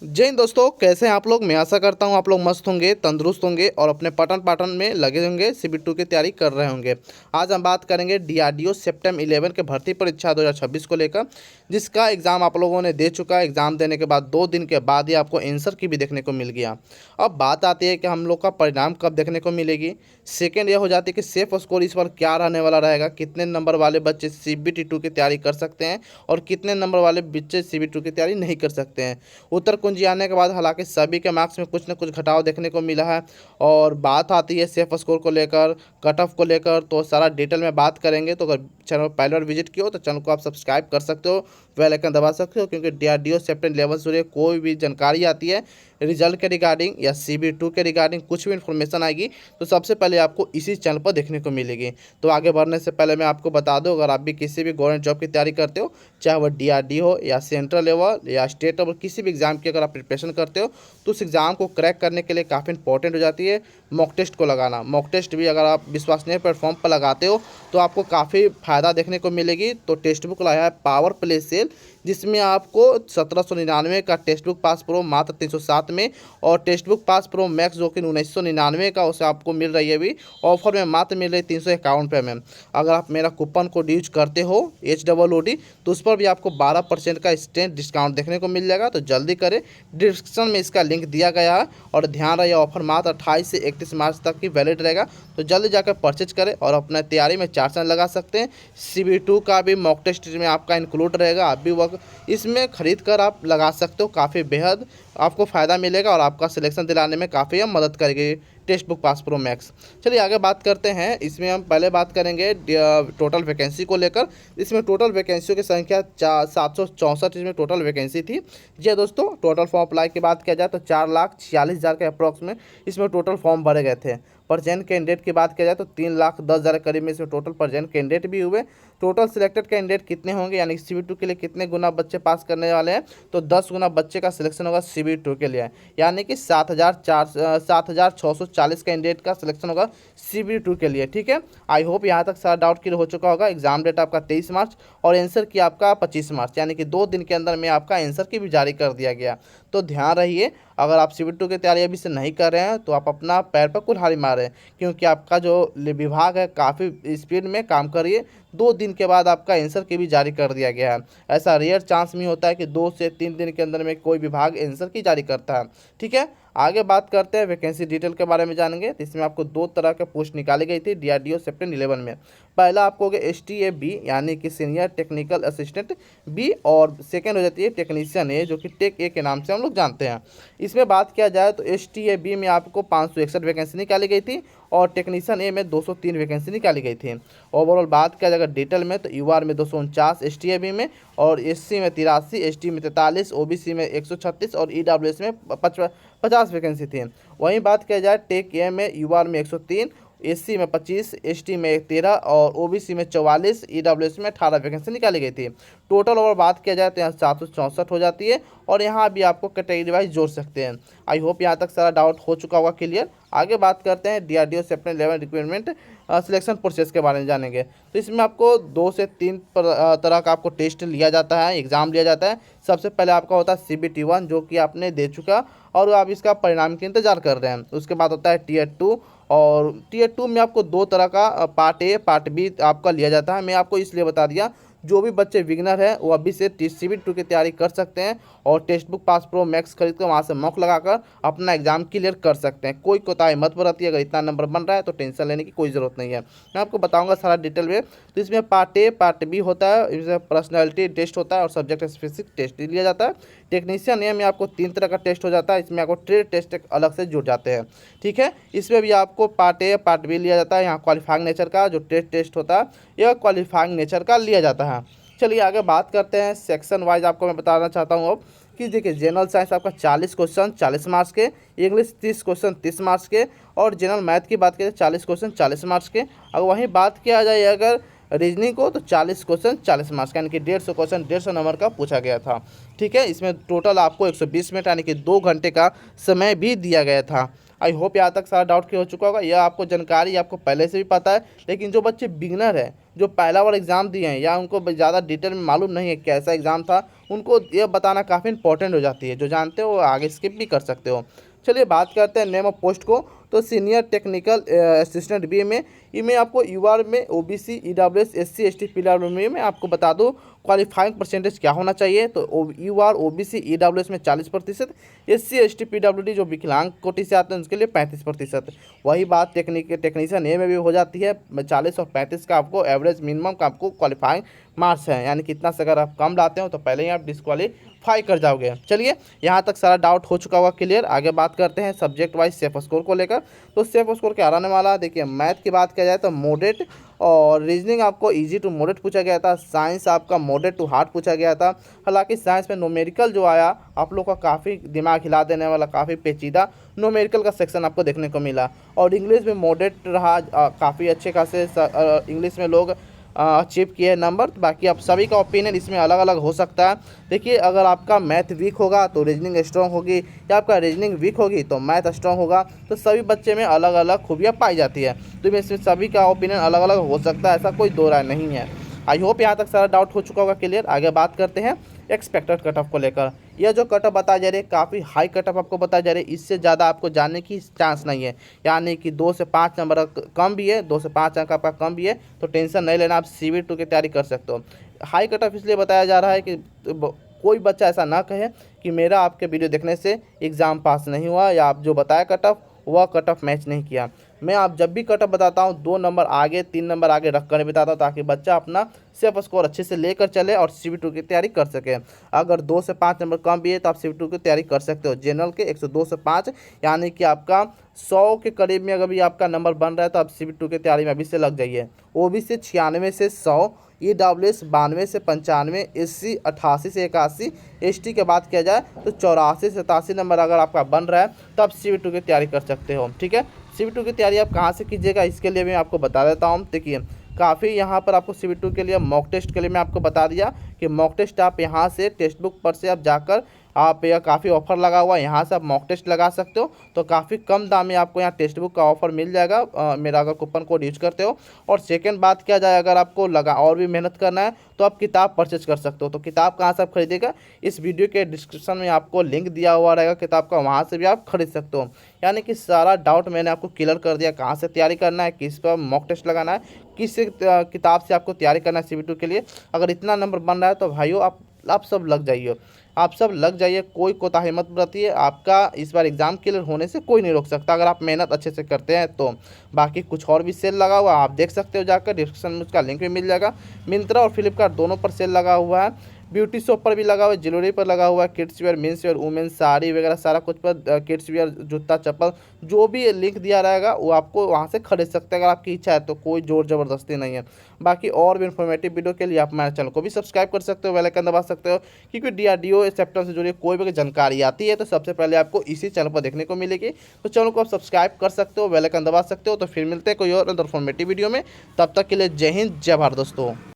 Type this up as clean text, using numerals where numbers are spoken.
जय हिंद दोस्तों, कैसे हैं आप लोग। मैं आशा करता हूं आप लोग मस्त होंगे, तंदुरुस्त होंगे और अपने पठन पाठन में लगे होंगे, CB2 की तैयारी कर रहे होंगे। आज हम बात करेंगे DRDO सेप्टेम्बर 11 के भर्ती परीक्षा 2026 को लेकर, जिसका एग्ज़ाम आप लोगों ने दे चुका है। एग्ज़ाम देने के बाद 2 दिन के बाद ही आपको आंसर की भी देखने को मिल गया। अब बात आती है कि हम लोग का परिणाम कब देखने को मिलेगी। सेकेंड यह हो जाती है कि सेफ स्कोर इस बार क्या रहने वाला रहेगा, कितने नंबर वाले बच्चे CBT2 की तैयारी कर सकते हैं और कितने नंबर वाले बच्चे CB2 की तैयारी नहीं कर सकते हैं। उत्तर कुंजी आने के बाद हालांकि सभी के मार्क्स में कुछ न कुछ घटाव देखने को मिला है। और बात आती है सेफ स्कोर को लेकर, कट ऑफ को लेकर, तो सारा डिटेल में बात करेंगे। तो अगर चैनल पर पहले बार विजिट किया हो तो चैनल को आप सब्सक्राइब कर सकते हो, बेल आइकन दबा सकते हो, क्योंकि DRDO सेप्टेम्बर 11 से कोई भी जानकारी आती है रिजल्ट के रिगार्डिंग या CB2 के रिगार्डिंग, कुछ भी इन्फॉर्मेशन आएगी तो सबसे पहले आपको इसी चैनल पर देखने को मिलेगी। तो आगे बढ़ने से पहले मैं आपको बता दूं, अगर आप भी किसी भी गवर्नमेंट जॉब की तैयारी करते हो, चाहे वह DRD हो या सेंट्रल लेवल या स्टेट लेवल, किसी भी एग्ज़ाम की अगर आप प्रिपरेशन करते हो तो उस एग्ज़ाम को क्रैक करने के लिए काफ़ी इंपॉर्टेंट हो जाती है मॉक टेस्ट को लगाना। मॉक टेस्ट भी अगर आप विश्वसनीय प्लेटफॉर्म पर लगाते हो तो आपको काफ़ी फ़ायदा देखने को मिलेगी। तो टेक्स्ट बुक लाया है पावर प्ले सेल, जिसमें आपको 1799 का टेक्स्ट बुक पास प्रो मात्र 307 में, और text book pass pro max जो कि 1999 का, उसे आपको मिल रही है अभी ऑफर में, मात्र मिल रही है 351 रुपये में। अगर आप मेरा कूपन कोड यूज करते हो HOOD तो उस पर भी आपको 12% का इंस्टेंट डिस्काउंट देखने को मिल जाएगा। तो जल्दी करें, डिस्क्रिप्शन में इसका लिंक दिया गया है। और ध्यान रहे, ऑफर मात्र 28 से 31 मार्च तक की वैलिड रहेगा। तो जल्दी जाकर परचेज करें और अपने तैयारी में 4 चांद लगा सकते हैं। CB2 का भी मॉक टेस्ट में आपका इंक्लूड रहेगा, आप भी वक्त इसमें खरीद कर आप लगा सकते हो। काफ़ी बेहद आपको फ़ायदा मिलेगा और आपका सिलेक्शन दिलाने में काफ़ी हम मदद करेगी text book pass pro max. चलिए आगे बात करते हैं। इसमें हम पहले बात करेंगे टोटल वैकेंसी को लेकर। इसमें टोटल वैकेंसियों की संख्या 764 इसमें टोटल वैकेंसी थी। जी दोस्तों, टोटल फॉर्म अप्लाई की बात किया जाए तो 4,46,000 के अप्रॉक्स में इसमें टोटल फॉर्म भरे गए थे। प्रजेंट कैंडिडेट की बात किया जाए तो 3,10,000 के करीब में इसमें टोटल प्रजेंट कैंडिडेट भी हुए। टोटल सिलेक्टेड कैंडिडेट कितने होंगे, यानी CB2 के लिए कितने गुना बच्चे पास करने वाले हैं, तो 10 गुना बच्चे का सिलेक्शन होगा CB2 के लिए, यानी कि 7,640 कैंडिडेट का सिलेक्शन होगा CB2 के लिए। ठीक है, आई होप यहाँ तक सारा डाउट क्लियर हो चुका होगा। एग्जाम डेट आपका 23 मार्च और आंसर की आपका 25 मार्च, यानी कि 2 दिन के अंदर में आपका आंसर की भी जारी कर दिया गया। तो ध्यान रहिए, अगर आप CB2 की तैयारी अभी से नहीं कर रहे हैं तो आप अपना पैर पर कुल्हाड़ी मारें, क्योंकि आपका जो विभाग है काफ़ी स्पीड में काम करिए। 2 दिन के बाद आपका आंसर की भी जारी कर दिया गया है। ऐसा रेयर चांस में होता है कि 2 से 3 दिन के अंदर में कोई विभाग आंसर की जारी करता है। ठीक है, आगे बात करते हैं वैकेंसी डिटेल के बारे में जानेंगे। तो इसमें आपको 2 तरह के पोस्ट निकाली गई थी DRDO सेप्टेम्बर 11 में। पहला आपको हो गया STA-B, यानी कि सीनियर टेक्निकल असिस्टेंट B, और सेकेंड हो जाती है टेक्नीशियन A, जो कि टेक A के नाम से हम लोग जानते हैं। इसमें बात किया जाए तो STA-B में आपको 561 वैकेंसी निकाली गई थी और टेक्नीशियन A में 203 वैकेंसी निकाली गई थी। ओवरऑल बात किया जाएगा डिटेल में तो UR में 249 STA-B में, और SC में 83, ST में 43, OBC में 136 और EWS में 50 वैकेंसी थी। वहीं बात किया जाए टेक A में UR में 103, SC में 25, ST में 13 और OBC में 44, EWS में 18 वैकेंसी निकाली गई थी। टोटल ओवर बात किया जाए तो यहाँ 764 हो जाती है, और यहाँ भी आपको कैटेगरी वाइज जोड़ सकते हैं। आई होप यहाँ तक सारा डाउट हो चुका होगा क्लियर। आगे बात करते हैं DRDO September 11 requirement selection process के बारे में जानेंगे। तो इसमें आपको 2 से 3 तरह का आपको टेस्ट लिया जाता है, एग्ज़ाम लिया जाता है। सबसे पहले आपका होता है CBT1, जो कि आपने दे चुका और आप इसका परिणाम के इंतज़ार कर रहे हैं। उसके बाद होता है Tier 2, और Tier 2 में आपको 2 तरह का पार्ट A पार्ट B आपका लिया जाता है। मैं आपको इसलिए बता दिया, जो भी बच्चे बिगनर हैं वो अभी से CB2 की तैयारी कर सकते हैं और text book pass pro max खरीद कर वहाँ से मॉक लगाकर अपना एग्जाम क्लियर कर सकते हैं। कोई कोताही मत बरतिए, अगर इतना नंबर बन रहा है तो टेंशन लेने की कोई ज़रूरत नहीं है। मैं आपको बताऊंगा सारा डिटेल में। तो इसमें पार्ट A पार्ट B होता है, इसमें पर्सनैलिटी टेस्ट होता है और सब्जेक्ट स्पेसिफिक टेस्ट लिया जाता है। टेक्नीशियन A में आपको 3 तरह का टेस्ट हो जाता है, इसमें आपको ट्रेड टेस्ट अलग से जुड़ जाते हैं। ठीक है, इसमें भी आपको पार्ट A पार्ट B लिया जाता है। यहाँ क्वालिफाइंग नेचर का जो ट्रेड टेस्ट होता है यह क्वालिफाइंग नेचर का लिया जाता है। चलिए आगे बात करते हैं सेक्शन वाइज। आपको मैं बताना चाहता हूँ अब कि देखिए, जनरल साइंस आपका 40 क्वेश्चन 40 मार्क्स के, इंग्लिश 30 क्वेश्चन 30 मार्क्स के, और जनरल मैथ की बात करें 40 क्वेश्चन 40 मार्क्स के। अगर वहीं बात किया जाए अगर रीजनिंग को तो 40 क्वेश्चन 40 मार्क्स का, यानी कि 150 क्वेश्चन 150 नंबर का पूछा गया था। ठीक है, इसमें टोटल आपको 120 मिनट यानी कि 2 घंटे का समय भी दिया गया था। आई होप यहाँ तक सारा डाउट क्लियर हो चुका होगा। यह आपको जानकारी आपको पहले से भी पता है, लेकिन जो बच्चे बिगनर है, जो पहला बार एग्ज़ाम दिए हैं या उनको ज़्यादा डिटेल में मालूम नहीं है कैसा एग्ज़ाम था, उनको ये बताना काफ़ी इंपॉर्टेंट हो जाती है। जो जानते हो वो आगे स्किप भी कर सकते हो। चलिए बात करते हैं नेम ऑफ पोस्ट को। तो सीनियर टेक्निकल असिस्टेंट बी में इनमें आपको यूआर में OBC EWS SC ST PWD में आपको बता दूं क्वालिफाइंग परसेंटेज क्या होना चाहिए। तो यूआर ओबीसी ईडब्ल्यूएस में 40%, एससी एसटी पीडब्ल्यूडी जो विकलांग कोटि से आते हैं उसके लिए 35%। वही बात टेक्नीशियन ए में भी हो जाती है। 40 और 35 का आपको एवरेज मिनिमम का आपको क्वालिफाइंग मार्क्स है, यानी कितना से अगर आप कम लाते हो तो पहले ही आप डिस्क्वालीफाई कर जाओगे। चलिए यहाँ तक सारा डाउट हो चुका होगा क्लियर। आगे बात करते हैं सब्जेक्ट वाइज सेफ स्कोर को लेकर। तो सेफ स्कोर क्या आने वाला है, देखिए मैथ की बात किया जाए तो मॉडरेट और रीजनिंग आपको इजी टू मॉडरेट पूछा गया था। साइंस आपका मॉडरेट टू हार्ड पूछा गया था। हालांकि साइंस में न्यूमेरिकल जो आया आप लोग का काफ़ी दिमाग हिला देने वाला, काफ़ी पेचीदा न्यूमेरिकल का सेक्शन आपको देखने को मिला। और इंग्लिश में मॉडरेट रहा, काफ़ी अच्छे खासे इंग्लिश में लोग अचीव किए नंबर। बाकी आप सभी का ओपिनियन इसमें अलग अलग हो सकता है। देखिए अगर आपका मैथ वीक होगा तो रीजनिंग स्ट्रॉन्ग होगी, या आपका रीजनिंग वीक होगी तो मैथ स्ट्रॉन्ग होगा। तो सभी बच्चे में अलग अलग खूबियाँ पाई जाती है, तो इसमें सभी का ओपिनियन अलग अलग हो सकता है, ऐसा कोई दो राय नहीं है। आई होप यहाँ तक सारा डाउट हो चुका होगा क्लियर। आगे बात करते हैं एक्सपेक्टेड कट ऑफ को लेकर। यह जो कट ऑफ बताया जा रही है काफ़ी हाई कट ऑफ आपको बताया जा रही है, इससे ज़्यादा आपको जानने की चांस नहीं है। यानी कि 2 से 5 नंबर कम भी है, 2 से 5 अंक आपका कम भी है, तो टेंशन नहीं लेना, आप CBT की तैयारी कर सकते हो। हाई कट ऑफ इसलिए बताया जा रहा है कि कोई बच्चा ऐसा ना कहे कि मेरा आपके वीडियो देखने से एग्ज़ाम पास नहीं हुआ, या आप जो बताया कट ऑफ वह कट ऑफ मैच नहीं किया। मैं आप जब भी कट ऑफ बताता हूँ 2 नंबर आगे 3 नंबर आगे रख कर बताता हूँ, ताकि बच्चा अपना सेफ स्कोर अच्छे से लेकर चले और CBT की तैयारी कर सके। अगर 2 से 5 नंबर कम भी है तो आप CBT की तैयारी कर सकते हो। जनरल के 102 से 5 यानी कि आपका 100 के करीब में अगर भी आपका नंबर बन रहा है तो आप CBT की तैयारी में अभी से लग जाइए। OBC 96 से 100, EWS 92 से 95, SC 88 से 81, ST के बात किया जाए तो 84 से 87 नंबर अगर आपका बन रहा है तो आप CBT की तैयारी कर सकते हो। ठीक है, CBT की तैयारी आप कहाँ से कीजिएगा इसके लिए मैं आपको बता देता हूँ। देखिए काफ़ी यहाँ पर आपको CBT के लिए मॉक टेस्ट के लिए मैं आपको बता दिया कि मॉक टेस्ट आप यहाँ से टेक्स्ट बुक पर से आप जाकर आप यह काफ़ी ऑफर लगा हुआ है, यहाँ से आप मॉक टेस्ट लगा सकते हो। तो काफ़ी कम दाम में आपको यहाँ टेक्स्ट बुक का ऑफर मिल जाएगा मेरा अगर कूपन कोड यूज करते हो। और सेकंड बात किया जाए अगर आपको लगा और भी मेहनत करना है तो आप किताब परचेज कर सकते हो। तो किताब कहाँ से आप खरीदेगा, इस वीडियो के डिस्क्रिप्शन में आपको लिंक दिया हुआ रहेगा किताब का, वहाँ से भी आप खरीद सकते हो। यानी कि सारा डाउट मैंने आपको क्लियर कर दिया, कहाँ से तैयारी करना है, किस पर मॉक टेस्ट लगाना है, किस किताब से आपको तैयारी करना है CBT के लिए। अगर इतना नंबर बन रहा है तो भाइयों आप सब लग जाइए, आप सब लग जाइए, कोई कोताही मत बरतिए। आपका इस बार एग्ज़ाम क्लियर होने से कोई नहीं रोक सकता अगर आप मेहनत अच्छे से करते हैं तो। बाकी कुछ और भी सेल लगा हुआ आप देख सकते हो, जाकर डिस्क्रिप्शन में उसका लिंक भी मिल जाएगा। मिंत्रा और फ्लिपकार्ट दोनों पर सेल लगा हुआ है। ब्यूटी शॉप पर भी लगा हुआ है, ज्वेलरी पर लगा हुआ है, kids where, men's wear, women sari वगैरह सारा कुछ पर, किड्स वेयर, जूता चप्पल, जो भी लिंक दिया रहेगा वो आपको वहाँ से खरीद सकते हैं अगर आपकी इच्छा है तो। कोई जोर ज़बरदस्ती नहीं है। बाकी और भी इन्फॉर्मेटिव वीडियो के लिए आप हमारे चैनल को भी सब्सक्राइब कर सकते हो, बेल आइकन दबा सकते हो, क्योंकि DRDO सेक्टर से जुड़ी कोई भी जानकारी आती है तो सबसे पहले आपको इसी चैनल पर देखने को मिलेगी। तो चैनल को आप सब्सक्राइब कर सकते हो, बेल आइकन दबा सकते हो। तो फिर मिलते हैं कोई और इन्फॉर्मेटिव वीडियो में, तब तक के लिए जय हिंद जय भारत दोस्तों।